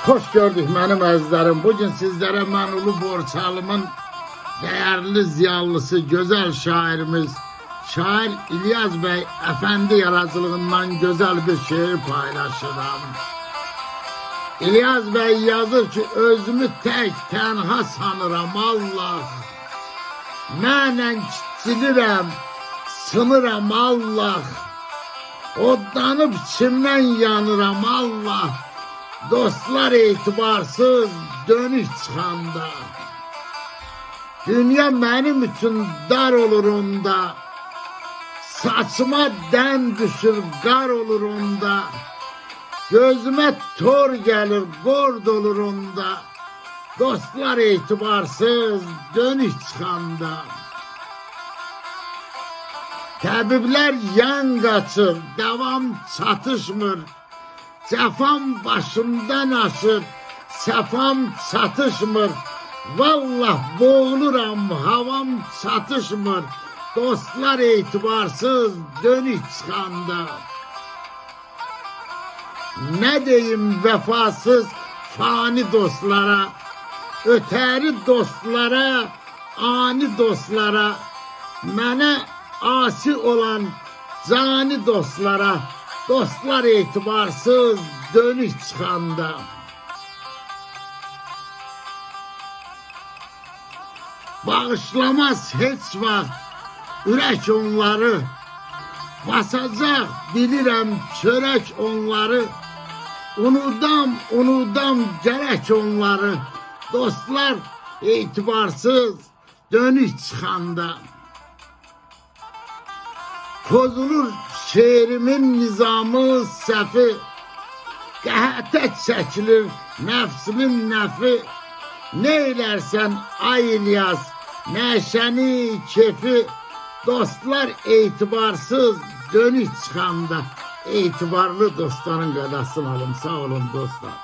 Hoş gördük mənim əzizlərim. Bugün sizlərə mən Ulu Borçalımın değerli ziyalısı, güzel şairimiz, şair İlyas Bey Efendi yaradıcılığından güzel bir şiir paylaşıram. İlyas Bey yazır ki, özümü tek tenha sanıram Allah. Mənən kiçilirəm, sınıram Allah. Odlanıp içimdən yanıram Allah. Dostlar etibarsız dönüş çıxanda. Dünya benim için dar olur onda. Saçıma den düşür gar olur onda. Gözüme tor gelir gord olur onda. Dostlar etibarsız dönüş çıxanda. Təbiblər yan qaçır, devam çatışmır. Cefam başımdan aşır, sefam çatışmır. Vallah boğuluram, havam çatışmır. Dostlar etibarsız dönüş çıxanda. Ne diyeyim vefasız fani dostlara, öteri dostlara, ani dostlara, mənə asi olan cani dostlara, dostlar etibarsız dönüş çıxanda. Bağışlamaz heç vaxt ürək onları, basacaq bilirəm çörək onları. Unudam gerek onları, dostlar etibarsız dönüş çıxanda. Pozulur şeirimin nizamı səfi, qəhətə çəkilir nəfsimin nəfi. Neylərsən ay İlyas, nəşəni, kefi, dostlar etibarsız dönüş çıxanda. Etibarlı dostların qədasını alın, sağ olun dostlar.